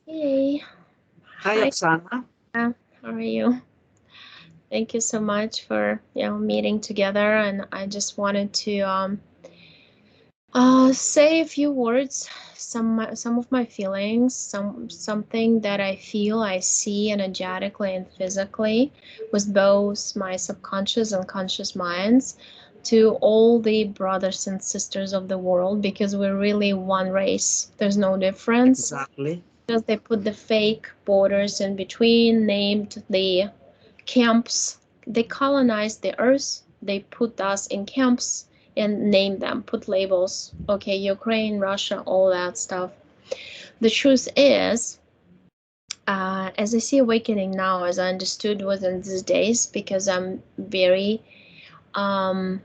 Hey, Hi, hi, Oksana. how are you? Thank you so much for meeting together, and I just wanted to say a few words, some of my feelings, something that I feel, I see energetically and physically, with both my subconscious and conscious minds, to all the brothers and sisters of the world, because we're really one race. There's no difference. Exactly. Because they put the fake borders in between, named the camps. They colonized the earth. They put us in camps and named them, put labels. Okay, Ukraine, Russia, all that stuff. The truth is, as I see awakening now, as I understood within these days, because I'm very um,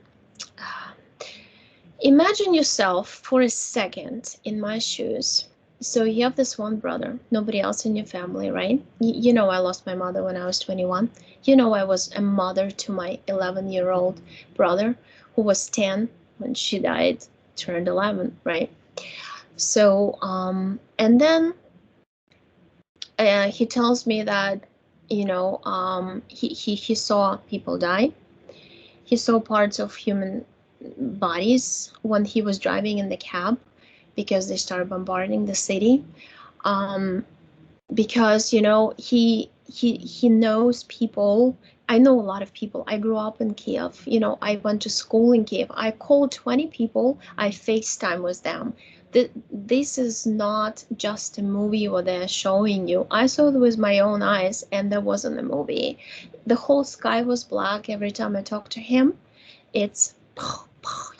imagine yourself for a second in my shoes. So you have this one brother, nobody else in your family, right? You know, I lost my mother when I was 21. You know, I was a mother to my 11-year-old brother who was 10 when she died, turned 11, right? So, and then he tells me that, he saw people die. He saw parts of human bodies when he was driving in the cab because they started bombarding the city. Um, because he knows people. I know a lot of people. I grew up in Kiev. I went to school in Kiev. I called 20 people. I FaceTime with them. This is not just a movie what they're showing you. I saw it with my own eyes, and there wasn't a movie. The whole sky was black every time I talked to him. It's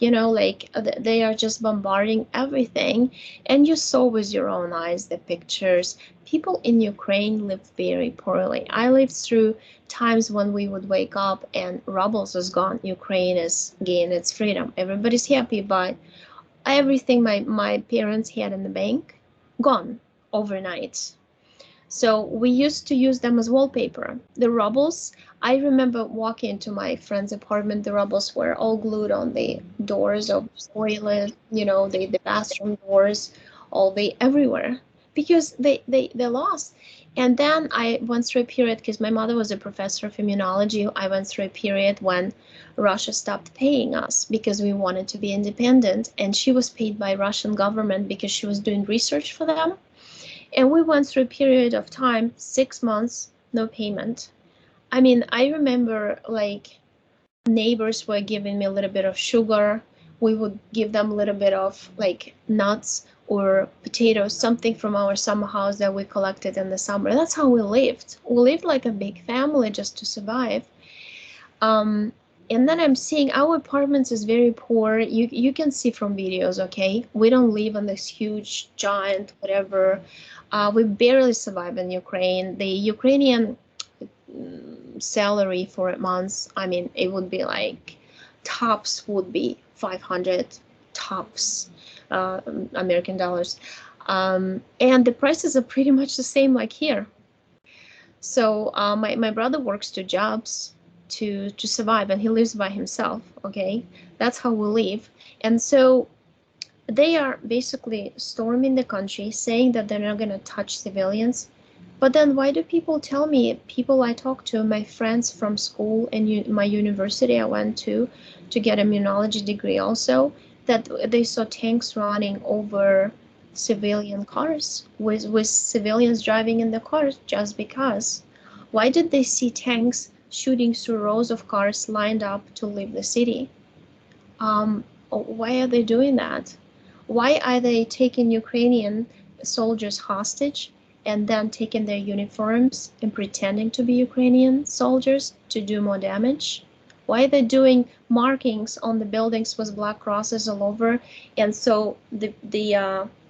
like they are just bombarding everything, and you saw with your own eyes the pictures. People in Ukraine live very poorly. I lived through times when we would wake up and rubles is gone. Ukraine is gaining its freedom. Everybody's happy, but everything my parents had in the bank gone overnight. So we used to use them as wallpaper. The rubbles, I remember walking into my friend's apartment, the rubbles were all glued on the doors of toilet, the bathroom doors, all the everywhere, because they lost. And then I went through a period, because my mother was a professor of immunology. I went through a period when Russia stopped paying us because we wanted to be independent, and she was paid by Russian government because she was doing research for them. And we went through a period of time, 6 months, no payment. I mean, I remember like neighbors were giving me a little bit of sugar. We would give them a little bit of like nuts or potatoes, something from our summer house that we collected in the summer. That's how we lived. We lived like a big family just to survive. Um, and then I'm seeing our apartments is very poor. You can see from videos, okay? We don't live in this huge giant whatever. We barely survive in Ukraine. The Ukrainian salary for a month, I mean, it would be like tops would be 500 tops, American dollars. And the prices are pretty much the same like here. So my brother works two jobs to survive, and he lives by himself. Okay, that's how we live. And so they are basically storming the country, saying that they're not going to touch civilians. But then why do people tell me, people I talk to, my friends from school and my university I went to get immunology degree also, that they saw tanks running over civilian cars with civilians driving in the cars just because. Why did they see tanks shooting through rows of cars lined up to leave the city? Why are they doing that? Why are they taking Ukrainian soldiers hostage and then taking their uniforms and pretending to be Ukrainian soldiers to do more damage? Why are they doing markings on the buildings with black crosses all over? And so the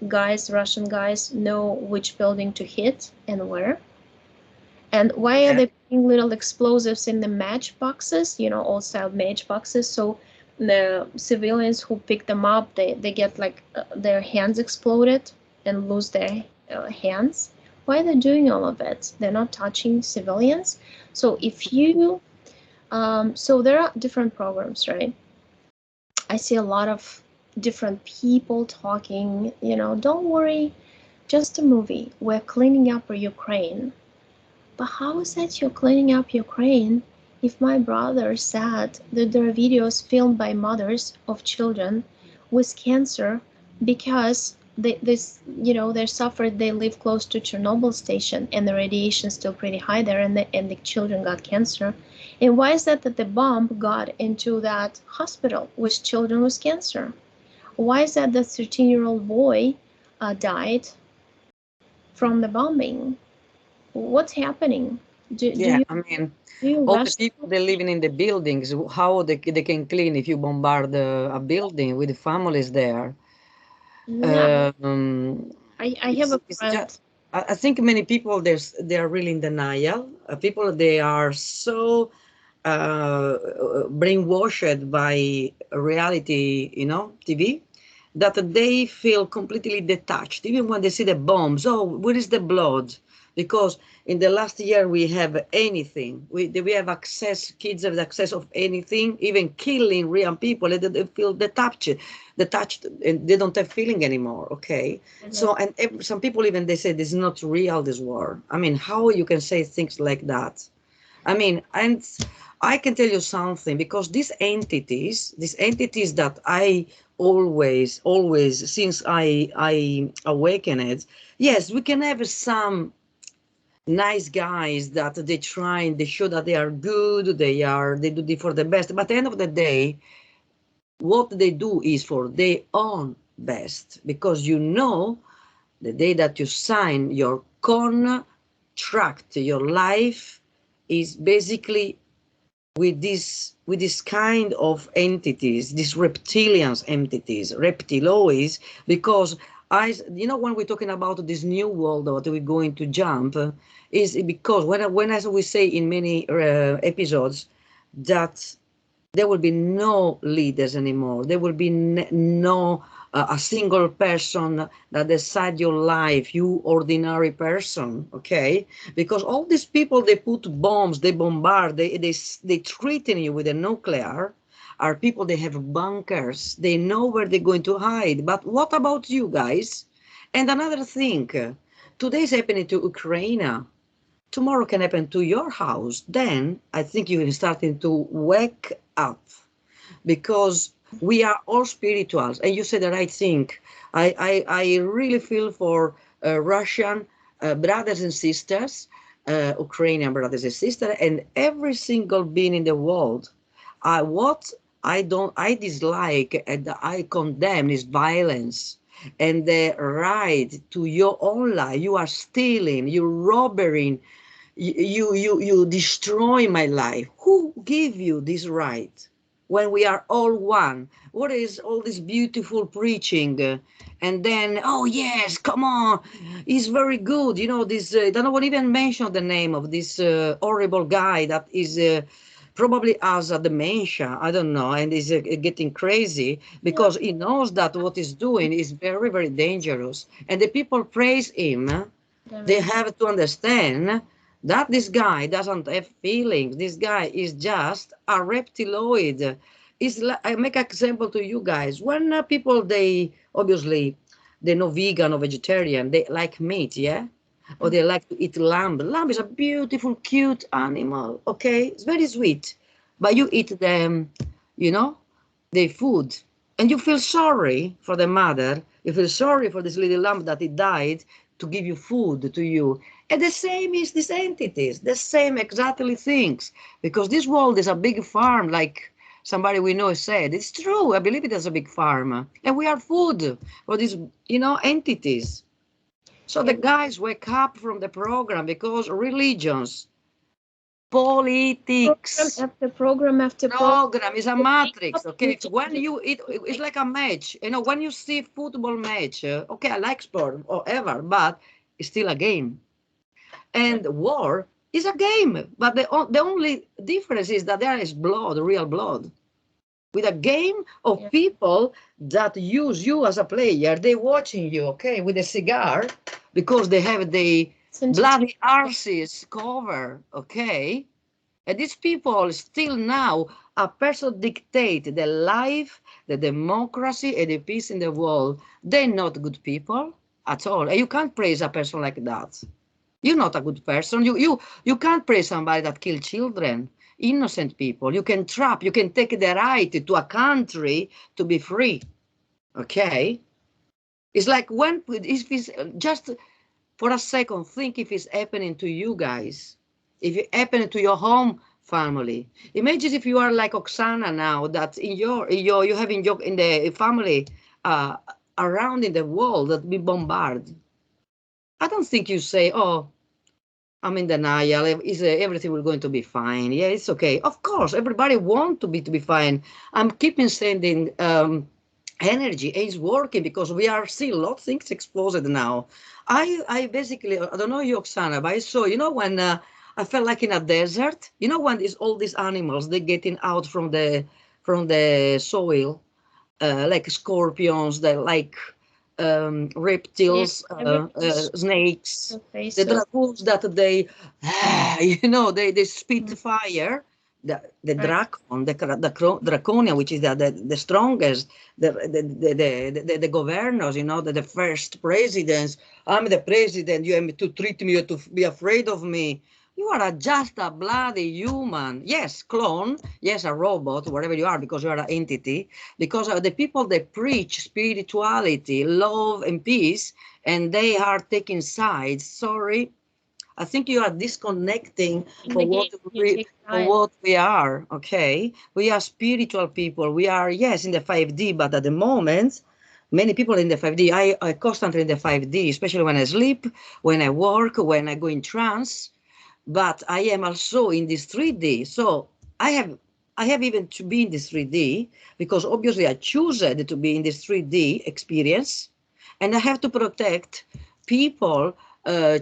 guys, Russian guys, know which building to hit and where. And why are Yeah. they putting little explosives in the matchboxes, old style matchboxes? So the civilians who pick them up, they get like their hands exploded and lose their hands. Why are they doing all of it? They're not touching civilians. So so there are different programs, right? I see a lot of different people talking, don't worry, just a movie. We're cleaning up Ukraine. But how is that you're cleaning up Ukraine if my brother said that there are videos filmed by mothers of children with cancer because they suffered, they live close to Chernobyl station and the radiation is still pretty high there, and the children got cancer. And why is that the bomb got into that hospital with children with cancer? Why is that the 13-year-old boy died from the bombing? What's happening? Do, do Yeah, you I mean, do you all the rush? people they living in the buildings, how they can clean if you bombard a building with the families there? Yeah, Um, I have a it's friend. just, I think many people they are really in denial. People they are so brainwashed by reality, TV, that they feel completely detached. Even when they see the bombs, oh, where is the blood? Because in the last year we have anything. We have access. Kids have access of anything, even killing real people. They feel detached, and they don't have feeling anymore. Okay, so and some people even they say this is not real. This war. I mean, how you can say things like that? I mean, and I can tell you something because these entities that I always, since I awakened, yes, we can have some nice guys that they try and they show that they are good, they do it for the best. But at the end of the day, what they do is for their own best because the day that you sign your contract, your life is basically with this kind of entities, these reptilians entities, reptiloids, because when we're talking about this new world that we're going to jump, is because when as we say in many episodes that there will be no leaders anymore. There will be no a single person that decide your life, you ordinary person, okay? Because all these people, they put bombs, they bombard, they threaten you with a nuclear, are people, they have bunkers, they know where they're going to hide. But what about you guys? And another thing, today's happening to Ukraine. Tomorrow can happen to your house. Then I think you're starting to wake up because we are all spirituals. And you said the right thing. I really feel for Russian brothers and sisters, Ukrainian brothers and sisters, and every single being in the world. What I dislike and I condemn is violence and the right to your own life. You are stealing, you're robbing, you destroy my life. Who give you this right when we are all one? What is all this beautiful preaching, and then, oh yes, come on, it's very good, this I don't want to even mention the name of this horrible guy that is probably has a dementia, I don't know, and is getting crazy Yeah, because he knows that what he's doing is very, very dangerous, and the people praise him. They David. have to understand that this guy doesn't have feelings. This guy is just a reptiloid. I make an example to you guys. When people, they obviously, they're not vegan or vegetarian, they like meat, yeah? Or they like to eat lamb. Lamb is a beautiful, cute animal, okay? It's very sweet. But you eat them, you know, the food, and you feel sorry for the mother. You feel sorry for this little lamb that it died to give you food to you. And the same is these entities, the same exactly things. Because this world is a big farm, like somebody we know said. It's true. I believe it is a big farm. And we are food for these, entities. So the And guys wake up from the program because religions, program politics, after program after program, program is a they wake matrix. up Okay, and it's when just it's like like a match. When you see football match, okay, I like sport or ever, but it's still a game. And war is a game, but the only difference is that there is blood, real blood. With a game of yeah, people that use you as a player, they watching you, okay, with a cigar because they have the it's entertainment. bloody arses cover, okay. And these people still now a person dictate the life, the democracy, and the peace in the world. They're not good people. at all. And you can't praise a person like that. You're not a good person. You can't praise somebody that killed children, innocent people. You can trap, you can take the right to a country to be free. Okay? It's like if it's just for a second, think if it's happening to you guys, if it happening to your home family. Imagine if you are like Oksana now, that you have in the family uh, around in the world that be bombarded. I don't think you say, "Oh, I'm in denial. Is everything will going to be fine? Yeah, it's okay." Of course, everybody want to be fine. I'm keeping sending energy. It's working because we are seeing a lot of things exploded now. I basically, I don't know you, Oksana, but I saw, when I felt like in a desert. When all these animals they getting out from the soil, like scorpions, they like Yeah, reptiles, everybody shows snakes, their the faces. dragons that they, they spit Mhm. fire. The Right. dracon, draconia, which is the strongest, the governors, the first presidents. I'm the president. You have to treat me, you have to be afraid of me. You are just a bloody human. Yes, clone. Yes, a robot, whatever you are, because you are an entity. Because the people that preach spirituality, love, and peace, and they are taking sides. Sorry, I think you are disconnecting In for the what game, you we take for sides. what we are. Okay, we are spiritual people. We are, yes, in the 5D, but at the moment, many people in the 5D. I constantly in the 5D, especially when I sleep, when I work, when I go in trance. But I am also in this 3D. So I have I have even to be in this 3D because obviously I choose to be in this 3D experience, and I have to protect people,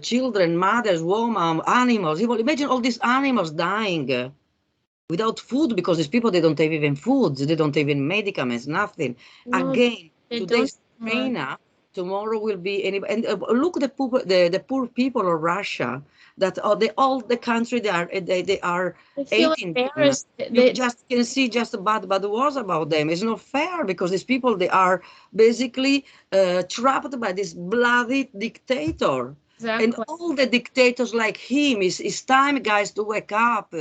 children, mothers, women, animals. Imagine all these animals dying without food because these people they don't have even food, they don't have even medicaments, nothing. No, Again, they don't today's want. Ukraine, tomorrow will be any. And look the poor people of Russia that are all the country they are They feel hating them. embarrassed. You just can see just bad words about them. It's not fair because these people they are basically trapped by this bloody dictator. And Exactly. all the dictators like him, it's time, guys, to wake up.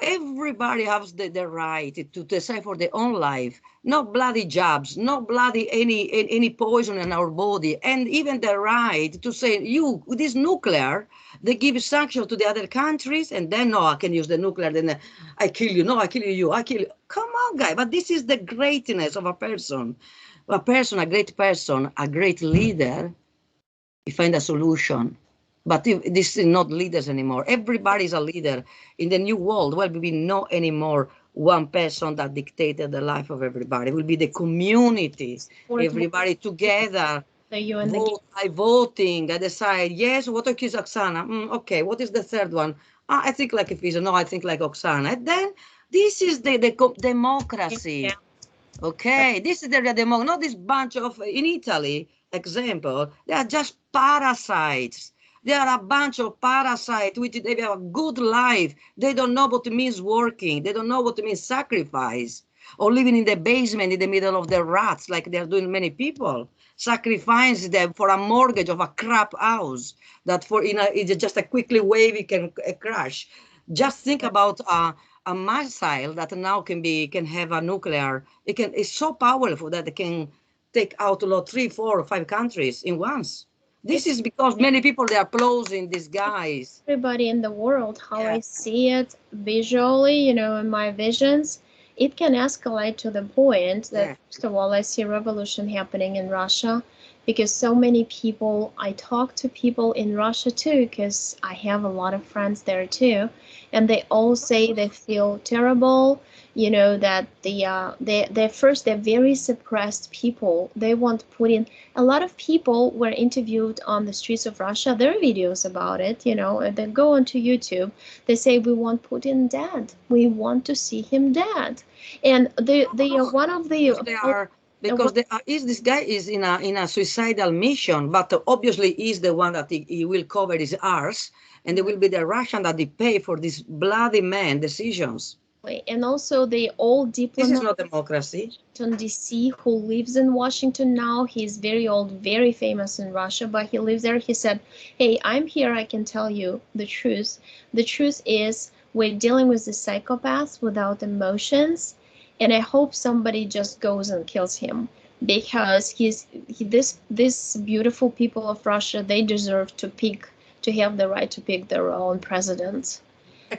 Everybody has the right to decide for their own life. No bloody jobs, no bloody any poison in our body, and even the right to say you this nuclear. They give sanctions to the other countries, and then no, I can use the nuclear. Then I kill you. No, I kill you. I kill you. Come on, guy. But this is the greatness of a person. A great person, a great leader we find a solution. But if this is not leaders anymore. Everybody is a leader in the new world. Well, we will not anymore one person that dictated the life of everybody. It will be the community, Support more everybody together. the you in the game. Vote by voting. I decide, yes, what is Oksana? Okay, what is the third one? I think like Efisia. No, I think like Oksana. And then this is the Yeah. democracy. Okay, this is the demo, not this bunch of, in Italy, example, they are just parasites. They are a bunch of parasites which they have a good life. They don't know what it means working. They don't know what it means sacrifice or living in the basement in the middle of the rats like they're doing many people. Sacrifice them for a mortgage of a crap house that it's just a quickly wave it can crash. Just think about a missile that now can have a nuclear. It's so powerful that it can take out about 3, 4, or 5 countries in once. This It's is because many people they are applauding these guys. everybody in the world, how Yeah, I see it visually, in my visions, it can escalate to the point that, yeah, first of all, I see a revolution happening in Russia because so many people, I talk to people in Russia too, because I have a lot of friends there too, and they all say they feel terrible. That they first they're very suppressed people. They want Putin. A lot of people were interviewed on the streets of Russia. There are videos about it, and then go onto YouTube. They say we want Putin dead. We want to see him dead. And they are one of the because they are is this guy is in a suicidal mission, but obviously is the one that he will cover his arse, and it will be the Russian that they pay for these bloody man decisions. And also the old This is diplomat not democracy. in DC who lives in Washington now. He's very old, very famous in Russia, but he lives there. He said, "Hey, I'm here. I can tell you the truth. The truth is we're dealing with the psychopaths without emotions, and I hope somebody just goes and kills him because this beautiful people of Russia, they deserve to have the right to pick their own president."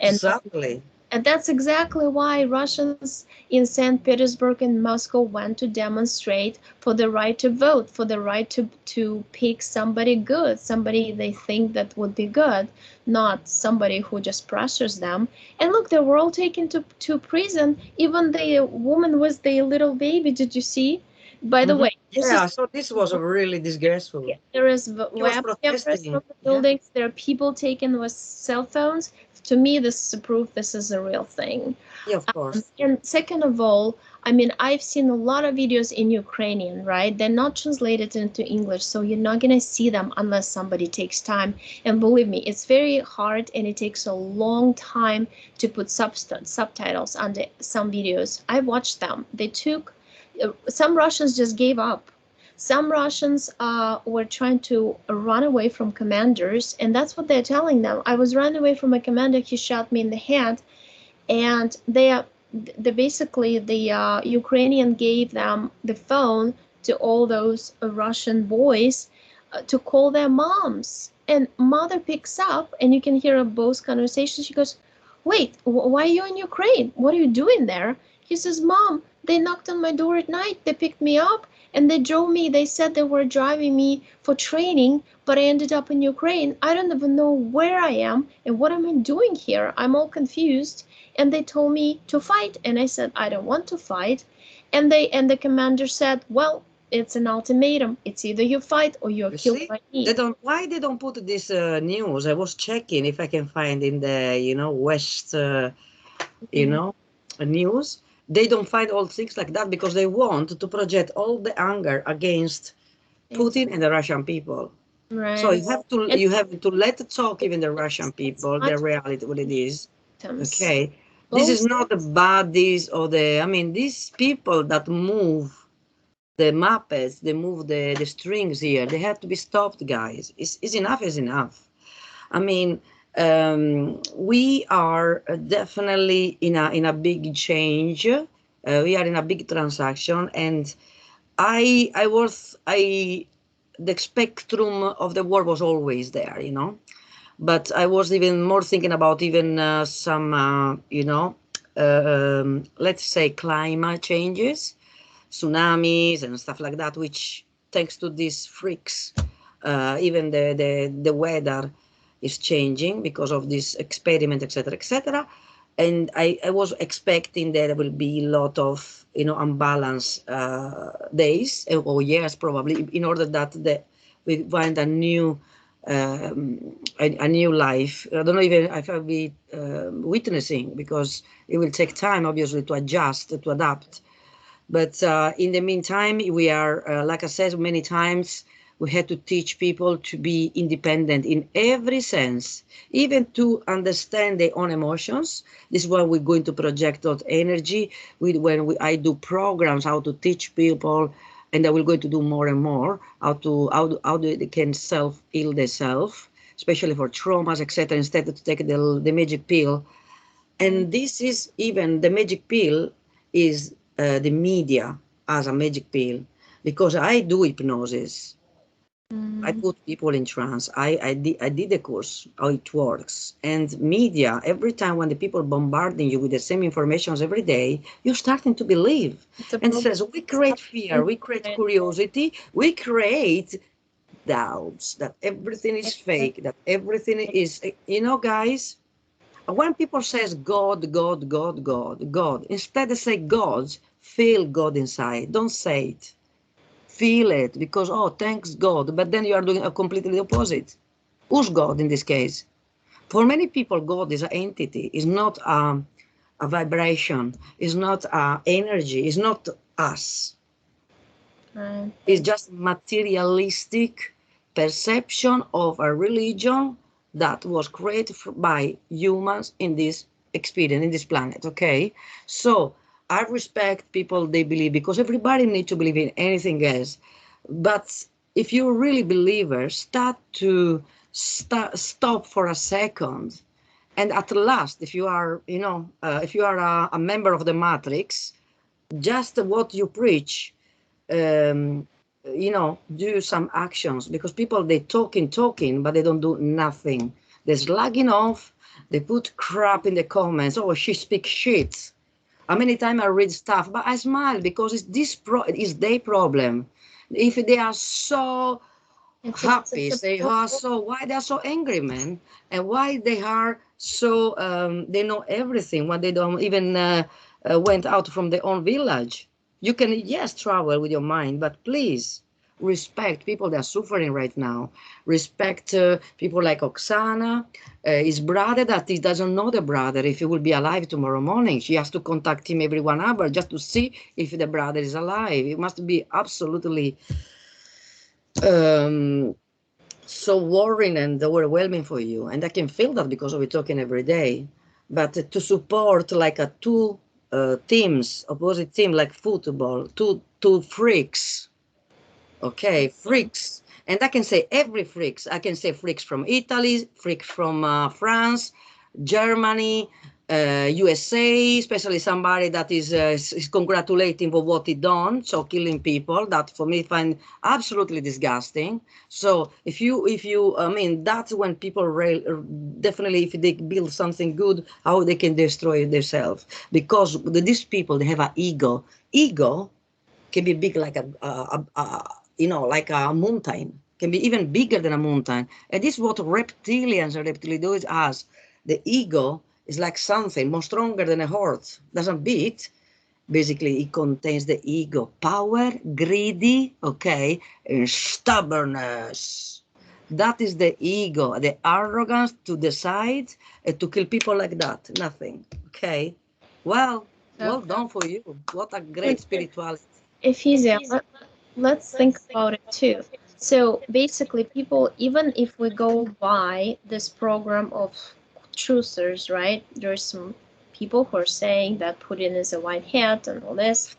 And Exactly. and that's exactly why Russians in St. Petersburg and Moscow went to demonstrate for the right to vote, for the right to pick somebody good, somebody they think that would be good, not somebody who just pressures them. And look, they were all taken to prison, even the woman with the little baby. Did you see? By the Hmm. way, this is Yeah, so this was really disgraceful. there is He was web cameras protesting. from the Yeah, buildings. There are people taken with cell phones. To me, this is a proof this is a real thing. yeah, of course. And second of all, I mean, I've seen a lot of videos in Ukrainian, right? They're not translated into English, so you're not going to see them unless somebody takes time. And believe me, it's very hard and it takes a long time to put subtitles under some videos. I watched them. They took, some Russians just gave up. Some Russians were trying to run away from commanders, and that's what they're telling them. I was running away from a commander, he shot me in the head, and they basically the Ukrainian gave them the phone to all those Russian boys to call their moms. And mother picks up, and you can hear both conversations. She goes, "Wait, why are you in Ukraine? What are you doing there?" He says, "Mom, they knocked on my door at night. They picked me up and they drove me. They said they were driving me for training, but I ended up in Ukraine. I don't even know where I am and what am I doing here. I'm all confused." And they told me to fight, and I said I don't want to fight. And the commander said, "Well, it's an ultimatum. It's either you fight or you're You killed see, by they me." don't. Why they don't put this news? I was checking if I can find in the West Mhm. news. They don't find all things like that because they want to project all the anger against Putin Exactly. and the Russian people. So Right. And you have to let talk even the Russian it's people, not the just reality what it is. victims. Okay, this is Both not the bodies or the. I mean, these people that move the Muppets, they move the strings here. They have to be stopped, guys. It's enough is enough. I mean, we are definitely in a big change. We are in a big transaction, and I the spectrum of the war was always there, but I was even more thinking about even some, let's say climate changes, tsunamis and stuff like that, which thanks to these freaks, even the weather is changing because of this experiment, etc., etc. And I was expecting there will be a lot of unbalanced days or years probably in order that we find a new a new life. I don't know even if I'll be witnessing because it will take time obviously to adjust to adapt, but in the meantime, we are, like I said many times, we had to teach people to be independent in every sense, even to understand their own emotions. This is why we're going to project out energy. I do programs, how to teach people, and I will going to do more and more, how they can self-heal themselves, especially for traumas, etc., instead of take the magic pill. right. And this is even the magic pill is the media as a magic pill because I do hypnosis. I Mm, put people in trance. I did the course how it works. And media, every time when the people bombarding you with the same informations every day, you're starting to believe. it's a And problem. says we create fear, we create curiosity, we create doubts that everything is fake, that everything is, guys. When people says God, God, God, God, God, instead they say gods, feel God inside. Don't say it. Feel it because, oh, thanks God. But then you are doing a completely opposite. Who's God in this case? For many people, God is an entity, is not a vibration, is not energy, is not us. Right. It's just materialistic perception of a religion that was created by humans in this experience in this planet. Okay, so I respect people they believe, because everybody needs to believe in anything else. But if you're really believer, stop for a second, and at last, if you are, if you are a member of the matrix, just what you preach, um, do some actions, because people, they talking, but they don't do nothing. They're slagging off. They put crap in the comments. Oh, she speaks shit. How many times I read stuff, but I smile, because it's their problem. If they are so happy, they are so, why they are so angry, man, and why they are so they know everything when they don't even went out from their own village. You can, yes, travel with your mind, but please respect people that are suffering right now. Respect people like Oksana, his brother, that he doesn't know the brother if he will be alive tomorrow morning. She has to contact him every 1 hour just to see if the brother is alive. It must be absolutely um, so worrying and overwhelming for you. And I can feel that because we're talking every day. But to support like a two teams, opposite team, like football, two freaks. Okay, freaks. And I can say every freaks. I can say freaks from Italy, freaks from France, Germany, USA, especially somebody that is congratulating for what he done, so killing people. That for me find absolutely disgusting. So I mean, that's when people definitely, if they build something good, how they can destroy themselves, because these people, they have an ego. Ego can be big like like a mountain, can be even bigger than a mountain. And this is what reptilians and reptilians has. The ego is like something more stronger than a horse, doesn't beat. Basically, it contains the ego, power, greedy, okay, and stubbornness. That is the ego, the arrogance to decide to kill people like that. Nothing, okay. Well done for you. What a great spirituality. Efisia, let's think about it too. So basically, people, even if we go by this program of truthers, right? There's some people who are saying that Putin is a white hat and all this.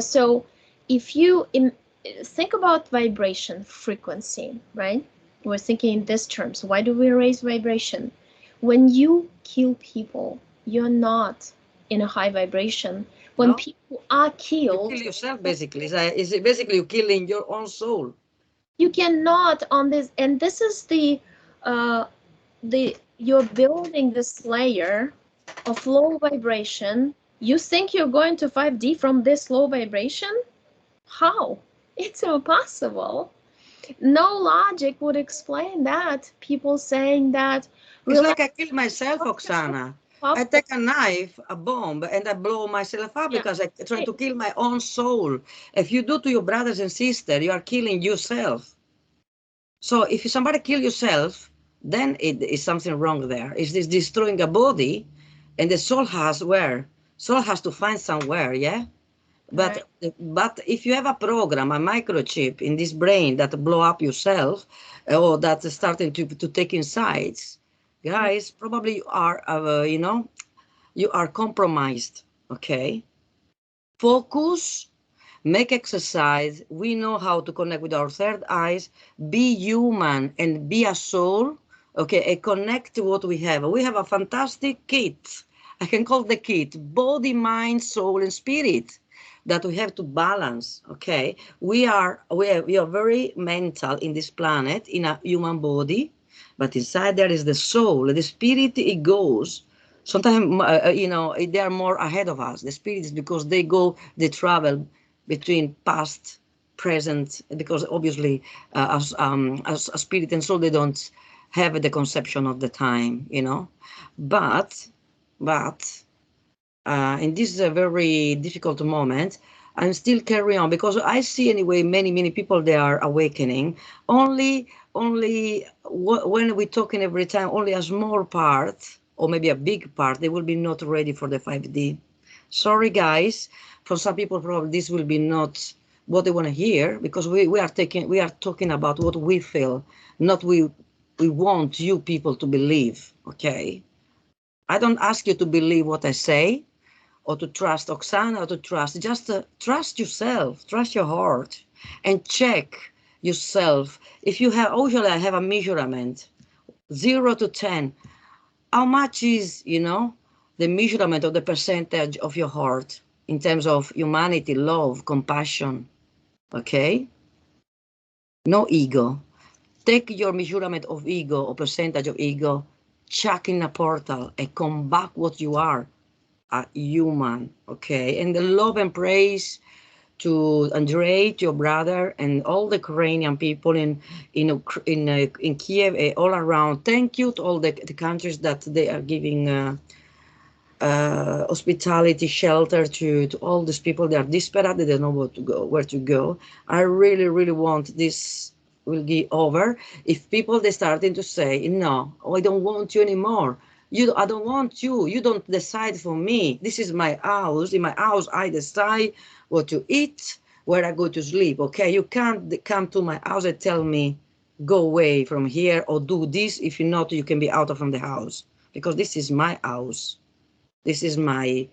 So if you think about vibration frequency, right? We're thinking in these terms. Why do we raise vibration? When you kill people, you're not in a high vibration. When No, people are you kill killed, yourself basically. Is it basically you killing your own soul? you cannot on this, and this is uh you're building this layer of low vibration. You think you're going to 5D from this low vibration? How? It's impossible. No logic would explain that. People saying that It's like relax, I kill myself, Oksana. I popcorn. take a knife, a bomb, and I blow myself up Yeah. because I try Hey, to kill my own soul. If you do to your brothers and sisters, you are killing yourself. So if somebody kill yourself, then it is something wrong there. It's this destroying a body, and the soul has where? Soul has to find somewhere, yeah? right. But if you have a program, a microchip in this brain that blow up yourself, or that's starting to take insights, guys, probably you are, you are compromised. Okay, focus, make exercise. We know how to connect with our third eyes. Be human and be a soul. Okay, and connect to what we have. We have a fantastic kit. I can call the kit body, mind, soul, and spirit that we have to balance. Okay, we are very mental in this planet in a human body, but inside there is the soul, the spirit. It goes. Sometimes they are more ahead of us. The spirits, because they travel between past, present, because obviously as a spirit and soul, they don't have the conception of the time. But in this very difficult moment, I'm still carry on, because I see anyway many people, they are awakening. Only when we're talking every time, only a small part or maybe a big part, they will be not ready for the 5D. Sorry guys, for some people probably this will be not what they want to hear, because we are talking about what we feel, not we want you people to believe. Okay, I don't ask you to believe what I say or to trust Oksana or to trust. Just trust yourself, trust your heart, and check yourself. If you have, usually I have a measurement, 0 to 10. How much is, the measurement of the percentage of your heart in terms of humanity, love, compassion? Okay? No ego. Take your measurement of ego or percentage of ego, chuck in a portal and come back what you are, a human. Okay? And the love and praise to Andrei, to your brother, and all the Ukrainian people in Kiev, all around. Thank you to all the countries that they are giving hospitality, shelter to all these people. They are desperate. They don't know where to go. I really, really want this will be over. If people they starting to say, no, I don't want you anymore. I don't want you. You don't decide for me. This is my house. In my house, I decide what to eat, where I go to sleep. Okay, you can't come to my house and tell me go away from here or do this. If you not, you can be out from the house because this is my house. This is my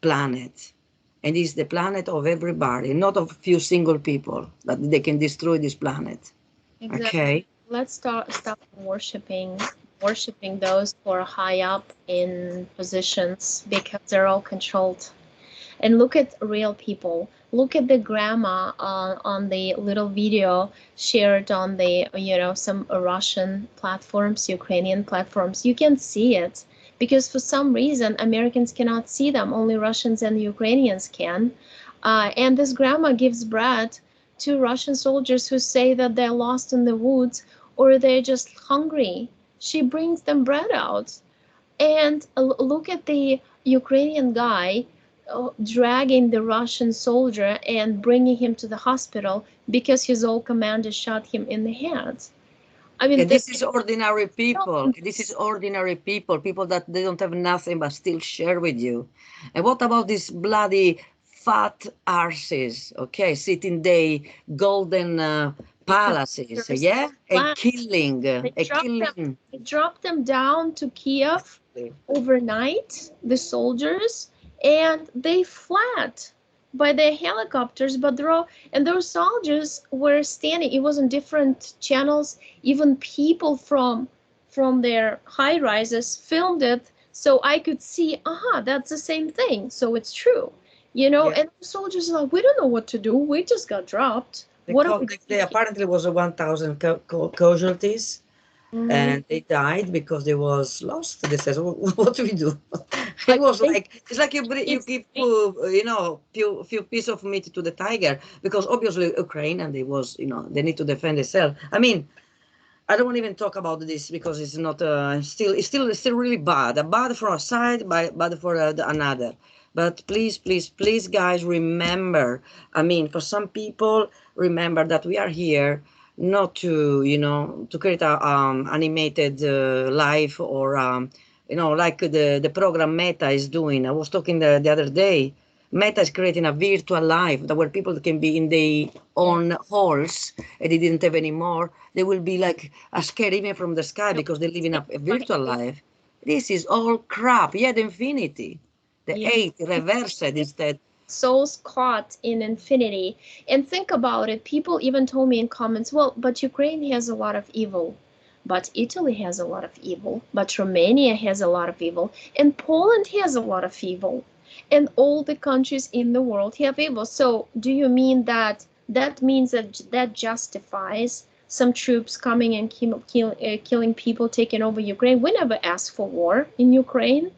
planet. And it's the planet of everybody, not of few single people that they can destroy this planet. Exactly. Okay? Let's stop worshiping those who are high up in positions because they're all controlled. And look at real people. Look at the grandma on the little video shared on the, some Russian platforms, Ukrainian platforms. You can see it because for some reason Americans cannot see them. Only Russians and Ukrainians can. And this grandma gives bread to Russian soldiers who say that they're lost in the woods or they're just hungry. She brings them bread out. And look at the Ukrainian guy dragging the Russian soldier and bringing him to the hospital because his old commander shot him in the head. I mean, And this is ordinary people. This is ordinary people, people that they don't have nothing but still share with you. And what about these bloody fat arses, okay, sitting they golden palaces, yeah, and killing, they dropped them down to Kiev overnight, the soldiers, and they fled by their helicopters, but they're all, and those soldiers were standing, it was on different channels, even people from their high rises filmed it so I could see, that's the same thing, so it's true, Yeah. and the soldiers are like, we don't know what to do, we just got dropped. What are we They apparently was 1,000 casualties. And they died because they was lost. They says, "What do we do?" It was like it's like you give few piece of meat to the tiger because obviously Ukraine and they was they need to defend themselves. I mean, I don't want to even talk about this because it's not it's still really bad. Bad for a side, bad for another. But please, guys, remember. I mean, for some people, remember that we are here not to to create a animated life or like the program Meta is doing. I was talking the other day. Meta is creating a virtual life that where people can be in their own halls and they didn't have any more. They will be like scared even from the sky because they live in a virtual life. This is all crap. Yeah, the infinity. The eight reversed instead. souls caught in infinity. And think about it, people even told me in comments, well, but Ukraine has a lot of evil, but Italy has a lot of evil, but Romania has a lot of evil, and Poland has a lot of evil, and all the countries in the world have evil. So do you mean that means that justifies some troops coming and killing people, taking over Ukraine? We never asked for war in Ukraine.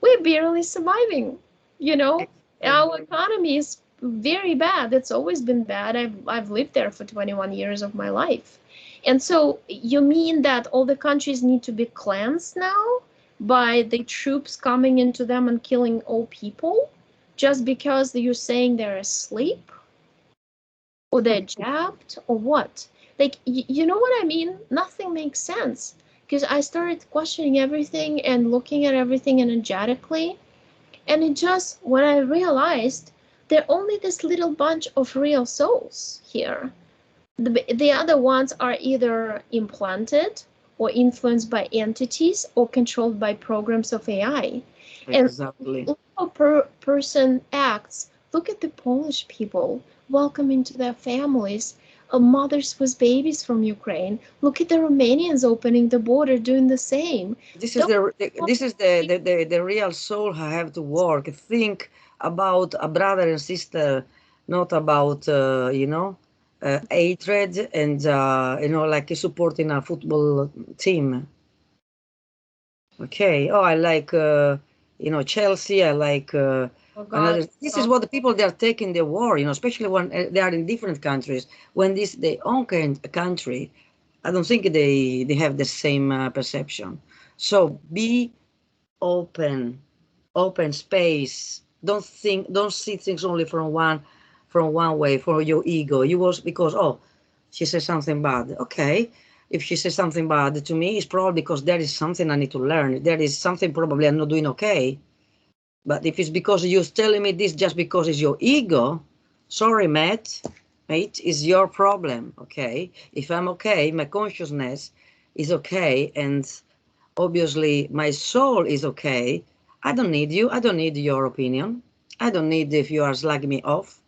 We're barely surviving, you know our economy is very bad. It's always been bad. I've lived there for 21 years of my life. And so you mean that all the countries need to be cleansed now by the troops coming into them and killing all people just because you're saying they're asleep or they're jabbed or what? Like, you know what I mean? Nothing makes sense because I started questioning everything and looking at everything energetically, and it just, when I realized they're only this little bunch of real souls here. The other ones are either implanted or influenced by entities or controlled by programs of AI. And Exactly. look how person acts. Look at the Polish people welcoming to their families mothers with babies from Ukraine. Look at the Romanians opening the border, doing the same. This is Don't the real soul I have to work. Think about a brother and sister, not about hatred and like supporting a football team. Okay. Oh, I like Chelsea. I like oh God, another. This is what the people they are taking the war. Especially when they are in different countries. When this their own country, I don't think they have the same perception. So be open, open space. Don't see things only from one way for your ego. You was because she said something bad. Okay, if she says something bad to me, it's probably because there is something I need to learn. There is something probably I'm not doing okay. But if it's because you're telling me this just because it's your ego, sorry, mate, is your problem. Okay, if I'm okay, my consciousness is okay, and obviously my soul is okay. I don't need you. I don't need your opinion. I don't need if you are slagging me off.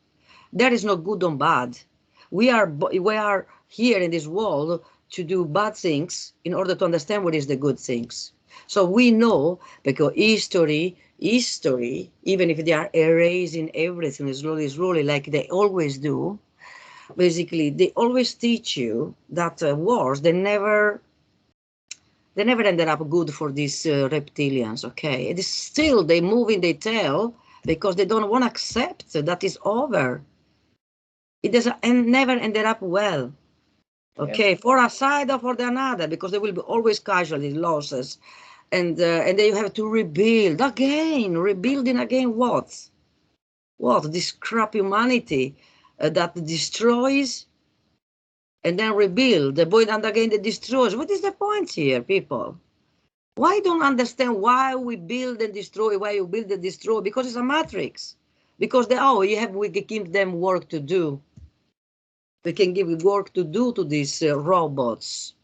There is no good or bad. We are here in this world to do bad things in order to understand what is the good things. So we know because history, even if they are erasing everything slowly, like they always do, basically they always teach you that wars they never ended up good for these reptilians. Okay, it is still they moving their tail because they don't want to accept that it's over. It doesn't and never ended up well. yep, Okay, for a side or for the another, because there will be always casualties, losses, and then you have to rebuild again, rebuilding again. What this crap humanity that destroys and then rebuild, the boy and again that destroys. What is the point here, people? Why don't understand why we build and destroy? Why you build and destroy? Because it's a matrix. Because we can give them work to do. We can give work to do to these robots.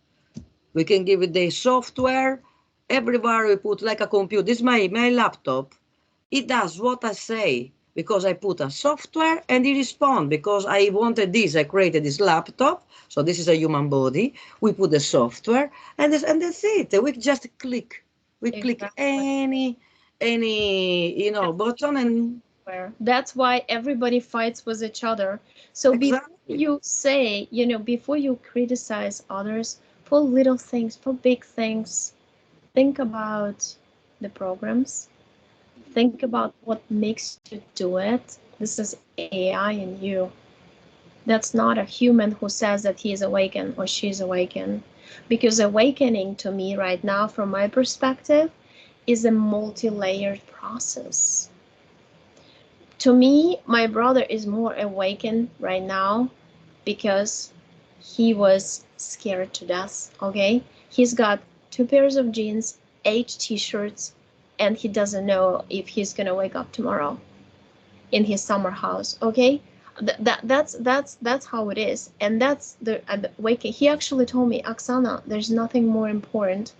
We can give it the software. Everywhere we put like a computer. This is my laptop. It does what I say because I put a software and it responds because I wanted this. I created this laptop. So this is a human body. We put the software and that's it. We just click. We click exactly. any button and Where that's why everybody fights with each other. So before exactly. you say, before you criticize others for little things, for big things, think about the programs. Think about what makes you do it. This is AI in you. That's not a human who says that he is awakened or she's awakened. Because awakening to me right now, from my perspective, is a multi-layered process. To me, my brother is more awakened right now because he was scared to death. Okay, he's got 2 pairs of jeans, 8 t-shirts, and he doesn't know if he's gonna wake up tomorrow in his summer house. Okay, that's how it is, and that's the waking. He actually told me, Oksana, there's nothing more important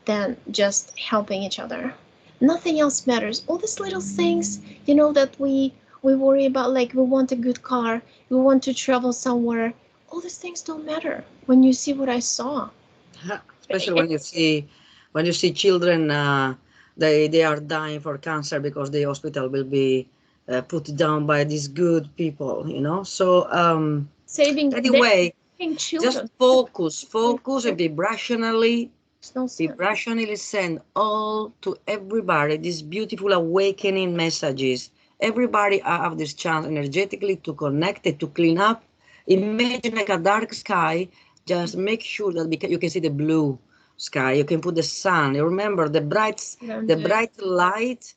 than just helping each other. Nothing else matters. All these little things, that we worry about, like we want a good car, we want to travel somewhere. All these things don't matter when you see what I saw. Especially when you see children, they are dying for cancer because the hospital will be put down by these good people. So Saving they're anyway, saving just children. focus and Makes no be sense. rationally send all to everybody these beautiful awakening messages. Everybody have this chance energetically to connect it, to clean up. Imagine like a dark sky. Just make sure that you can see the blue sky. You can put the sun. You remember Don't the do it. bright light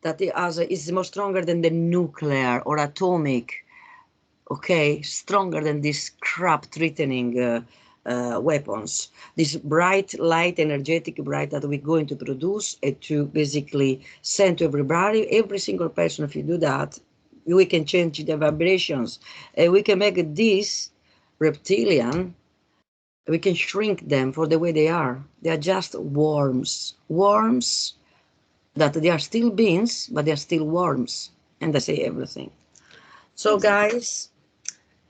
that is more stronger than the nuclear or atomic. Okay, stronger than these crap threatening weapons. This bright light, energetic bright that we're going to produce and to basically send to everybody, every single person. If you do that, we can change the vibrations and we can make this reptilian We can shrink them for the way they are. They are just worms. Worms that they are still beings, but they are still worms. And they say everything. So, Exactly. guys,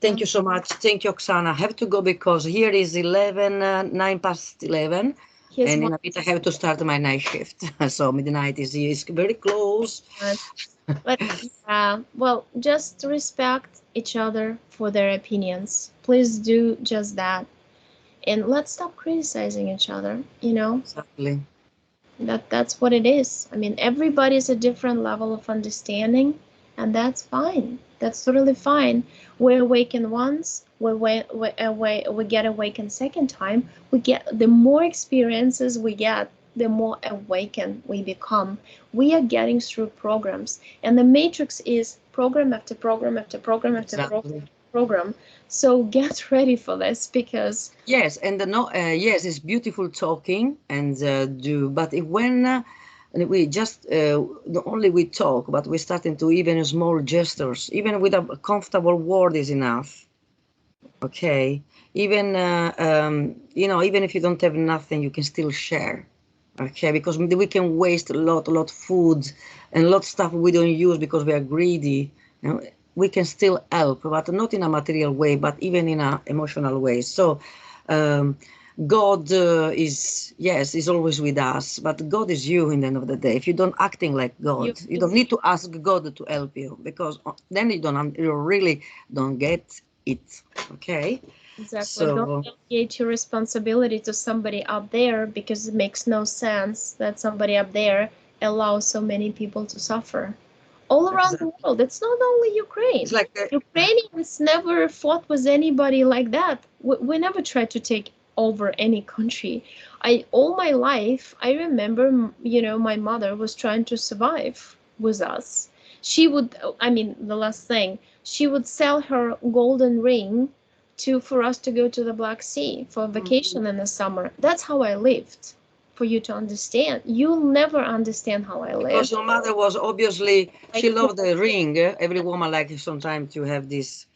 thank you so much. Thank you, Oksana. I have to go because here is 11, 9 past 11. Here's And one in a bit, I have to start my night shift. So midnight is very close. much. But well, just respect each other for their opinions. Please do just that. And let's stop criticizing each other, you know? Exactly. That's what it is. I mean, everybody's a different level of understanding, and that's fine. That's totally fine. We awaken once, we get awakened second time. We get the more experiences we get, the more awakened we become. We are getting through programs, and the matrix is program after program after program after Exactly. program. So get ready for this because Yes, and no, yes, it's beautiful talking and do, but if when and we just not only we talk, but we're starting to even small gestures, even with a comfortable word is enough. Okay, even even if you don't have nothing, you can still share. Okay, because we can waste a lot food and a lot stuff we don't use because we are greedy. You know, we can still help, but not in a material way, but even in a emotional way. So, um, God is always with us, but God is you in the end of the day. If you don't acting like you God, you don't need to ask God to help you because then you really don't get it. Okay, exactly. Don't so delegate your responsibility to somebody up there because it makes no sense that somebody up there allows so many people to suffer. All around the exactly, world, it's not only it's Ukraine. like Ukrainians never fought with anybody like that. We never tried to take over any country. All my life, I remember, my mother was trying to survive with us. She would, I mean, the last thing, she would sell her golden ring to for us to go to the Black Sea for vacation in the summer. That's how I lived. For you to understand, you'll never understand how I because lived. your mother was obviously Like she loved the ring. Every woman likes sometimes to have this,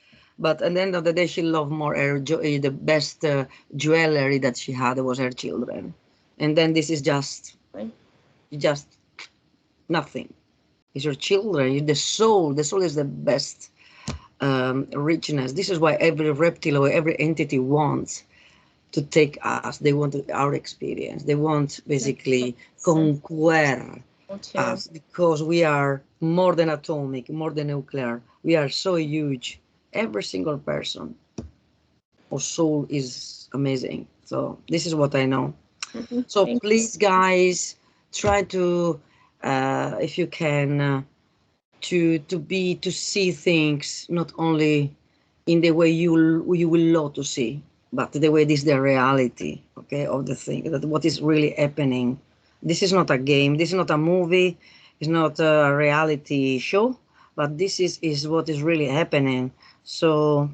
but at the end of the day, she loved more the best jewelry that she had was her children, and then this is just nothing. It's your children, the soul. The soul is the best richness. This is why every reptile or every entity wants to take us. They want our experience. They want basically sense conquer too. us because we are more than atomic, more than nuclear. We are so huge. Every single person or soul is amazing. So this is what I know. So Thanks. please, guys, try to, if you can, to see things not only in the way you will love to see, but the way this is the reality, okay, of the thing that what is really happening. This is not a game. This is not a movie. It's not a reality show, but this is what is really happening. So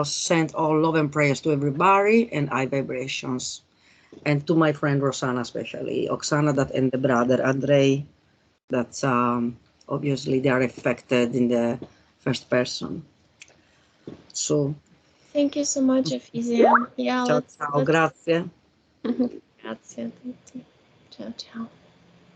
send all love and prayers to everybody and high vibrations, and to my friend Rosanna, especially Oksana, that and the brother Andrei that obviously they are affected in the first person. So, Thank you so much, Efisia. Yeah, ciao let's ciao, let's grazie. grazie. Thank you. Ciao ciao.